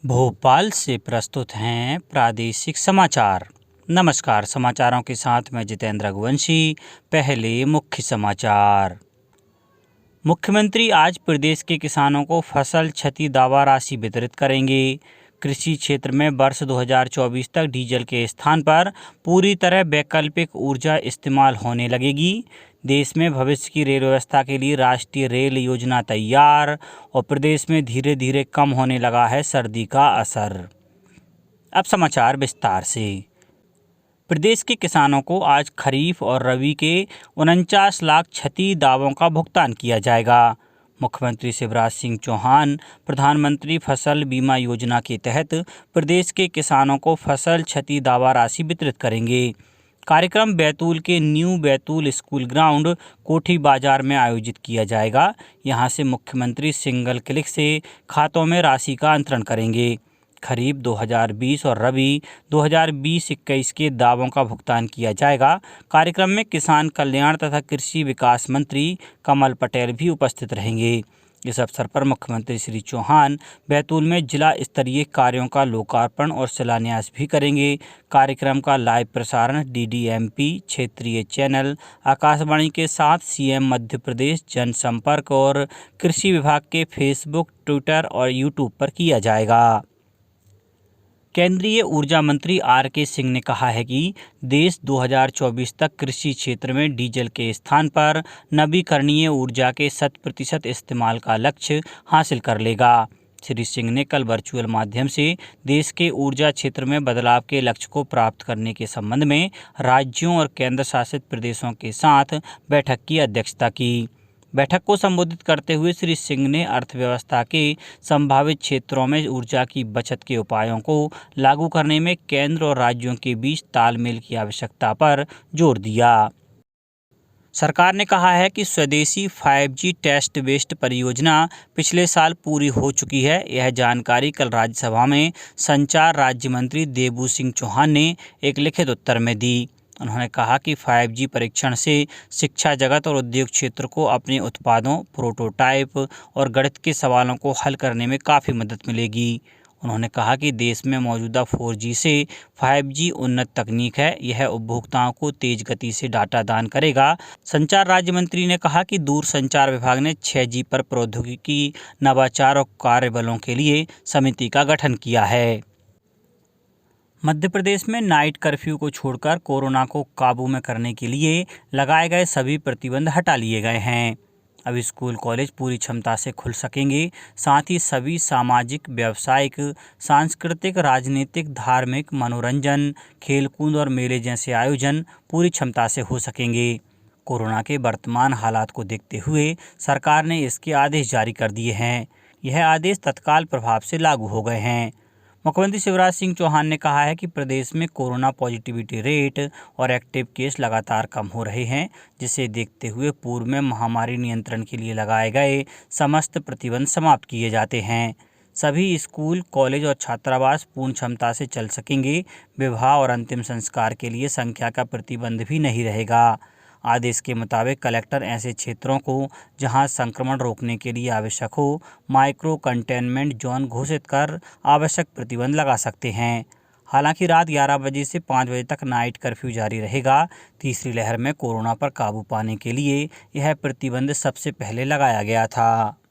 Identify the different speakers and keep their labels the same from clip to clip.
Speaker 1: भोपाल से प्रस्तुत हैं प्रादेशिक समाचार। नमस्कार, समाचारों के साथ मैं जितेंद्र रघुवंशी। पहले मुख्य समाचार। मुख्यमंत्री आज प्रदेश के किसानों को फसल क्षति दावा राशि वितरित करेंगे। कृषि क्षेत्र में वर्ष 2024 तक डीजल के स्थान पर पूरी तरह वैकल्पिक ऊर्जा इस्तेमाल होने लगेगी। देश में भविष्य की रेल व्यवस्था के लिए राष्ट्रीय रेल योजना तैयार और प्रदेश में धीरे धीरे कम होने लगा है सर्दी का असर। अब समाचार विस्तार से। प्रदेश के किसानों को आज खरीफ और रबी के 49 लाख क्षति दावों का भुगतान किया जाएगा। मुख्यमंत्री शिवराज सिंह चौहान प्रधानमंत्री फसल बीमा योजना के तहत प्रदेश के किसानों को फसल क्षति दावा राशि वितरित करेंगे। कार्यक्रम बैतूल के न्यू बैतूल स्कूल ग्राउंड कोठी बाजार में आयोजित किया जाएगा। यहां से मुख्यमंत्री सिंगल क्लिक से खातों में राशि का अंतरण करेंगे। खरीफ 2020 और रबी 2020-21 के दावों का भुगतान किया जाएगा। कार्यक्रम में किसान कल्याण तथा कृषि विकास मंत्री कमल पटेल भी उपस्थित रहेंगे। इस अवसर पर मुख्यमंत्री श्री चौहान बैतूल में जिला स्तरीय कार्यों का लोकार्पण और शिलान्यास भी करेंगे। कार्यक्रम का लाइव प्रसारण DDMP क्षेत्रीय चैनल आकाशवाणी के साथ CM मध्य प्रदेश जनसंपर्क और कृषि विभाग के फेसबुक, ट्विटर और यूट्यूब पर किया जाएगा। केंद्रीय ऊर्जा मंत्री RK सिंह ने कहा है कि देश 2024 तक कृषि क्षेत्र में डीजल के स्थान पर नवीकरणीय ऊर्जा के 100% इस्तेमाल का लक्ष्य हासिल कर लेगा। श्री सिंह ने कल वर्चुअल माध्यम से देश के ऊर्जा क्षेत्र में बदलाव के लक्ष्य को प्राप्त करने के संबंध में राज्यों और केंद्र शासित प्रदेशों के साथ बैठक की अध्यक्षता की। बैठक को संबोधित करते हुए श्री सिंह ने अर्थव्यवस्था के संभावित क्षेत्रों में ऊर्जा की बचत के उपायों को लागू करने में केंद्र और राज्यों के बीच तालमेल की आवश्यकता पर जोर दिया। सरकार ने कहा है कि स्वदेशी 5G टेस्ट बेस्ड परियोजना पिछले साल पूरी हो चुकी है। यह जानकारी कल राज्यसभा में संचार राज्य मंत्री देबू सिंह चौहान ने एक लिखित उत्तर में दी। उन्होंने कहा कि 5G परीक्षण से शिक्षा जगत और उद्योग क्षेत्र को अपने उत्पादों, प्रोटोटाइप और गणित के सवालों को हल करने में काफ़ी मदद मिलेगी। उन्होंने कहा कि देश में मौजूदा 4G से 5G उन्नत तकनीक है। यह उपभोक्ताओं को तेज गति से डाटा दान करेगा। संचार राज्य मंत्री ने कहा कि दूरसंचार विभाग ने 6G पर प्रौद्योगिकी, नवाचार और कार्यबलों के लिए समिति का गठन किया है। मध्य प्रदेश में नाइट कर्फ्यू को छोड़कर कोरोना को काबू में करने के लिए लगाए गए सभी प्रतिबंध हटा लिए गए हैं। अब स्कूल कॉलेज पूरी क्षमता से खुल सकेंगे। साथ ही सभी सामाजिक, व्यावसायिक, सांस्कृतिक, राजनीतिक, धार्मिक, मनोरंजन, खेलकूद और मेले जैसे आयोजन पूरी क्षमता से हो सकेंगे। कोरोना के वर्तमान हालात को देखते हुए सरकार ने इसके आदेश जारी कर दिए हैं। यह आदेश तत्काल प्रभाव से लागू हो गए हैं। मुख्यमंत्री शिवराज सिंह चौहान ने कहा है कि प्रदेश में कोरोना पॉजिटिविटी रेट और एक्टिव केस लगातार कम हो रहे हैं, जिसे देखते हुए पूर्व में महामारी नियंत्रण के लिए लगाए गए समस्त प्रतिबंध समाप्त किए जाते हैं। सभी स्कूल, कॉलेज और छात्रावास पूर्ण क्षमता से चल सकेंगे। विवाह और अंतिम संस्कार के लिए संख्या का प्रतिबंध भी नहीं रहेगा। आदेश के मुताबिक कलेक्टर ऐसे क्षेत्रों को जहां संक्रमण रोकने के लिए आवश्यक हो माइक्रो कंटेनमेंट जोन घोषित कर आवश्यक प्रतिबंध लगा सकते हैं। हालांकि रात 11 बजे से 5 बजे तक नाइट कर्फ्यू जारी रहेगा। तीसरी लहर में कोरोना पर काबू पाने के लिए यह प्रतिबंध सबसे पहले लगाया गया था।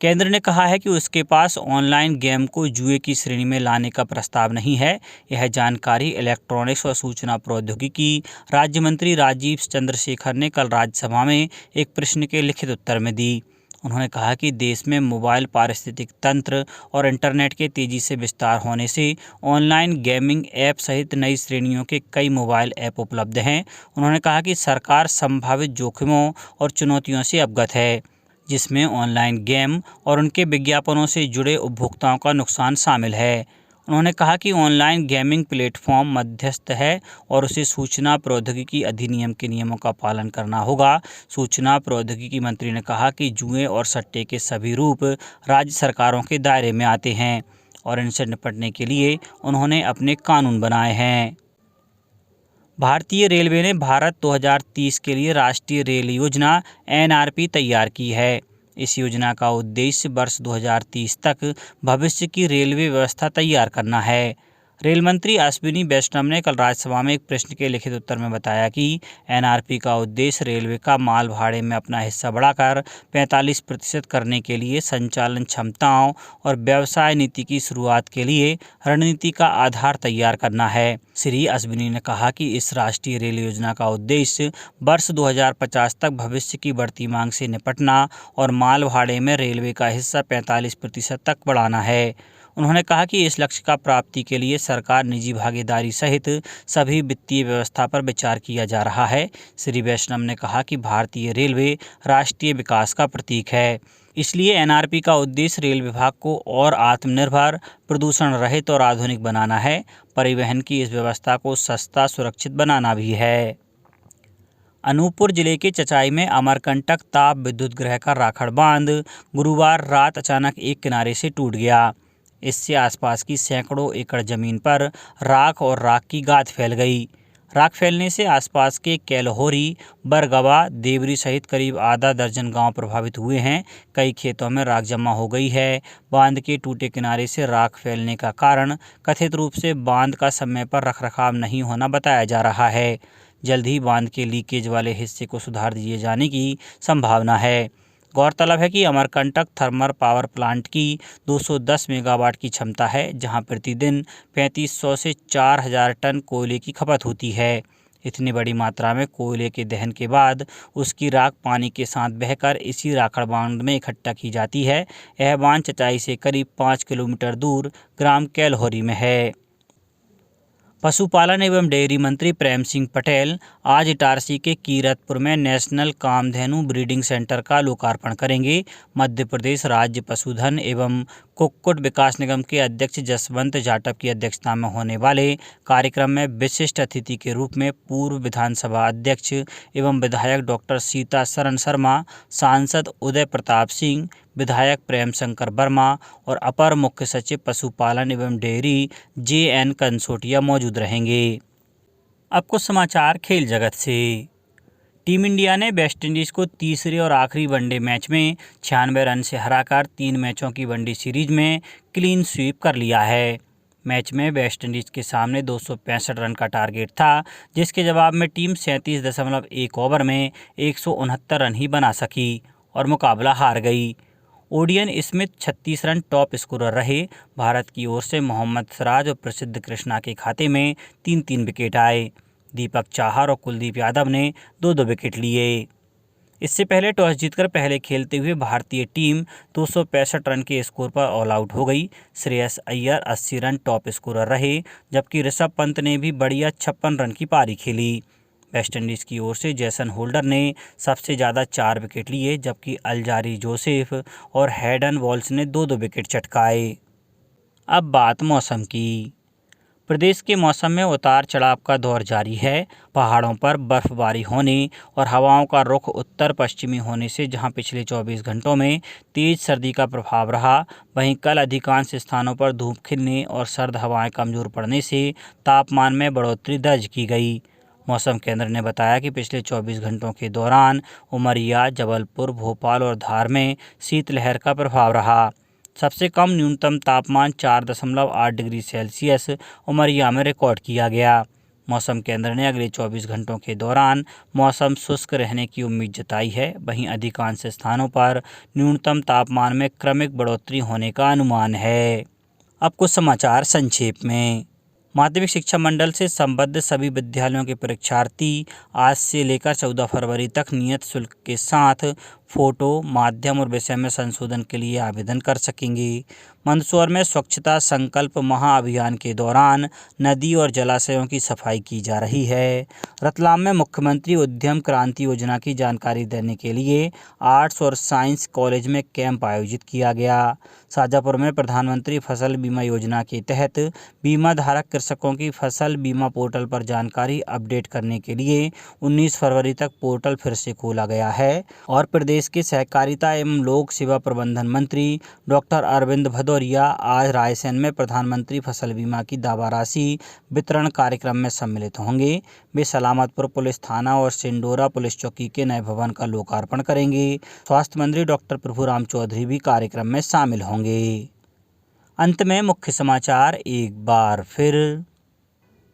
Speaker 1: केंद्र ने कहा है कि उसके पास ऑनलाइन गेम को जुए की श्रेणी में लाने का प्रस्ताव नहीं है। यह जानकारी इलेक्ट्रॉनिक्स और सूचना प्रौद्योगिकी राज्य मंत्री राजीव चंद्रशेखर ने कल राज्यसभा में एक प्रश्न के लिखित उत्तर में दी। उन्होंने कहा कि देश में मोबाइल पारिस्थितिक तंत्र और इंटरनेट के तेज़ी से विस्तार होने से ऑनलाइन गेमिंग ऐप सहित नई श्रेणियों के कई मोबाइल ऐप उपलब्ध हैं। उन्होंने कहा कि सरकार संभावित जोखिमों और चुनौतियों से अवगत है, जिसमें ऑनलाइन गेम और उनके विज्ञापनों से जुड़े उपभोक्ताओं का नुकसान शामिल है। उन्होंने कहा कि ऑनलाइन गेमिंग प्लेटफॉर्म मध्यस्थ है और उसे सूचना प्रौद्योगिकी अधिनियम के नियमों का पालन करना होगा। सूचना प्रौद्योगिकी मंत्री ने कहा कि जुए और सट्टे के सभी रूप राज्य सरकारों के दायरे में आते हैं और इनसे निपटने के लिए उन्होंने अपने कानून बनाए हैं। भारतीय रेलवे ने भारत 2030 के लिए राष्ट्रीय रेल योजना NRP तैयार की है। इस योजना का उद्देश्य वर्ष 2030 तक भविष्य की रेलवे व्यवस्था तैयार करना है। रेल मंत्री अश्विनी वैष्णव ने कल राज्यसभा में एक प्रश्न के लिखित उत्तर में बताया कि एनआरपी का उद्देश्य रेलवे का माल भाड़े में अपना हिस्सा बढ़ाकर 45% करने के लिए संचालन क्षमताओं और व्यवसाय नीति की शुरुआत के लिए रणनीति का आधार तैयार करना है। श्री अश्विनी ने कहा कि इस राष्ट्रीय रेल योजना का उद्देश्य वर्ष 2050 तक भविष्य की बढ़ती मांग से निपटना और माल भाड़े में रेलवे का हिस्सा 45% तक बढ़ाना है। उन्होंने कहा कि इस लक्ष्य का प्राप्ति के लिए सरकार निजी भागीदारी सहित सभी वित्तीय व्यवस्था पर विचार किया जा रहा है। श्री वैष्णव ने कहा कि भारतीय रेलवे राष्ट्रीय विकास का प्रतीक है, इसलिए एनआरपी का उद्देश्य रेल विभाग को और आत्मनिर्भर, प्रदूषण रहित और आधुनिक बनाना है। परिवहन की इस व्यवस्था को सस्ता, सुरक्षित बनाना भी है। अनूपपुर जिले के चचाई में अमरकंटक ताप विद्युत गृह का राखड़ बांध गुरुवार रात अचानक एक किनारे से टूट गया। इससे आसपास की सैकड़ों एकड़ जमीन पर राख और राख की गाद फैल गई। राख फैलने से आसपास के कैलहोरी, बरगवा, देवरी सहित करीब आधा दर्जन गांव प्रभावित हुए हैं। कई खेतों में राख जमा हो गई है। बांध के टूटे किनारे से राख फैलने का कारण कथित रूप से बांध का समय पर रखरखाव नहीं होना बताया जा रहा है। जल्द ही बांध के लीकेज वाले हिस्से को सुधार दिए जाने की संभावना है। गौरतलब है कि अमरकंटक थर्मल पावर प्लांट की 210 मेगावाट की क्षमता है, जहां प्रतिदिन 3500 से 4000 टन कोयले की खपत होती है। इतनी बड़ी मात्रा में कोयले के दहन के बाद उसकी राख पानी के साथ बहकर इसी राखड़ बांध में इकट्ठा की जाती है। यह बांध चचाई से करीब 5 किलोमीटर दूर ग्राम कैलहोरी में है। पशुपालन एवं डेयरी मंत्री प्रेम सिंह पटेल आज इटारसी के कीरतपुर में नेशनल कामधेनु ब्रीडिंग सेंटर का लोकार्पण करेंगे। मध्य प्रदेश राज्य पशुधन एवं कुक्कुट विकास निगम के अध्यक्ष जसवंत जाटव की अध्यक्षता में होने वाले कार्यक्रम में विशिष्ट अतिथि के रूप में पूर्व विधानसभा अध्यक्ष एवं विधायक डॉक्टर सीता शरण शर्मा, सांसद उदय प्रताप सिंह, विधायक प्रेम शंकर वर्मा और अपर मुख्य सचिव पशुपालन एवं डेयरी JN कंसोटिया मौजूद रहेंगे। अब कुछ समाचार खेल जगत से। टीम इंडिया ने वेस्टइंडीज़ को तीसरे और आखिरी वनडे मैच में 96 रन से हराकर 3 मैचों की वनडे सीरीज में क्लीन स्वीप कर लिया है। मैच में वेस्टइंडीज़ के सामने 265 रन का टारगेट था, जिसके जवाब में टीम 37.1 ओवर में 169 रन ही बना सकी और मुकाबला हार गई। Odean Smith 36 run top scorer रहे। भारत की ओर से मोहम्मद सिराज और प्रसिद्ध कृष्णा के खाते में 3-3 विकेट आए। दीपक चाहर और कुलदीप यादव ने 2-2 विकेट लिए। इससे पहले टॉस जीतकर पहले खेलते हुए भारतीय टीम 265 रन के स्कोर पर ऑल आउट हो गई। Shreyas Iyer 80 run top scorer रहे, जबकि ऋषभ पंत ने भी बढ़िया 56 रन की पारी खेली। वेस्टइंडीज़ की ओर से जेसन होल्डर ने सबसे ज़्यादा 4 विकेट लिए, जबकि अल्जारी जोसेफ और हैडन वॉल्स ने 2-2 विकेट चटकाए। अब बात मौसम की। प्रदेश के मौसम में उतार चढ़ाव का दौर जारी है। पहाड़ों पर बर्फबारी होने और हवाओं का रुख उत्तर पश्चिमी होने से जहां पिछले 24 घंटों में तेज सर्दी का प्रभाव रहा, वहीं कल अधिकांश स्थानों पर धूप खिलने और सर्द हवाएं कमज़ोर पड़ने से तापमान में बढ़ोतरी दर्ज की गई। मौसम केंद्र ने बताया कि पिछले 24 घंटों के दौरान उमरिया, जबलपुर, भोपाल और धार में शीतलहर का प्रभाव रहा। सबसे कम न्यूनतम तापमान 4.8 डिग्री सेल्सियस उमरिया में रिकॉर्ड किया गया। मौसम केंद्र ने अगले 24 घंटों के दौरान मौसम शुष्क रहने की उम्मीद जताई है। वहीं अधिकांश स्थानों पर न्यूनतम तापमान में क्रमिक बढ़ोतरी होने का अनुमान है। अब कुछ समाचार संक्षेप में। माध्यमिक शिक्षा मंडल से संबद्ध सभी विद्यालयों के परीक्षार्थी आज से लेकर 14 फरवरी तक नियत शुल्क के साथ फोटो, माध्यम और विषय में संशोधन के लिए आवेदन कर सकेंगे। मंदसौर में स्वच्छता संकल्प महाअभियान के दौरान नदी और जलाशयों की सफाई की जा रही है। रतलाम में मुख्यमंत्री उद्यम क्रांति योजना की जानकारी देने के लिए आर्ट्स और साइंस कॉलेज में कैंप आयोजित किया गया। शाजापुर में प्रधानमंत्री फसल बीमा योजना के तहत बीमा धारक कृषकों की फसल बीमा पोर्टल पर जानकारी अपडेट करने के लिए 19 फरवरी तक पोर्टल फिर से खोला गया है और प्रदेश प्रदेश के सहकारिता एवं लोक सेवा प्रबंधन मंत्री डॉक्टर अरविंद भदौरिया आज रायसेन में प्रधानमंत्री फसल बीमा की दावा राशि वितरण कार्यक्रम में सम्मिलित होंगे। वे सलामतपुर पुलिस थाना और सिंडोरा पुलिस चौकी के नए भवन का लोकार्पण करेंगे। स्वास्थ्य मंत्री डॉक्टर प्रभुराम चौधरी भी कार्यक्रम में शामिल होंगे। अंत में मुख्य समाचार एक बार फिर।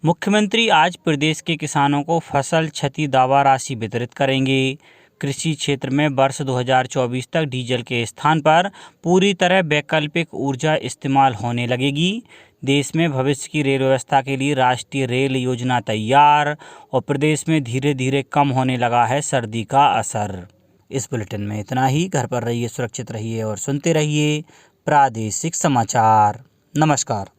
Speaker 1: मुख्यमंत्री आज प्रदेश के किसानों को फसल क्षति दावा राशि वितरित करेंगे। कृषि क्षेत्र में वर्ष 2024 तक डीजल के स्थान पर पूरी तरह वैकल्पिक ऊर्जा इस्तेमाल होने लगेगी। देश में भविष्य की रेल व्यवस्था के लिए राष्ट्रीय रेल योजना तैयार और प्रदेश में धीरे धीरे कम होने लगा है सर्दी का असर। इस बुलेटिन में इतना ही। घर पर रहिए, सुरक्षित रहिए और सुनते रहिए प्रादेशिक समाचार। नमस्कार।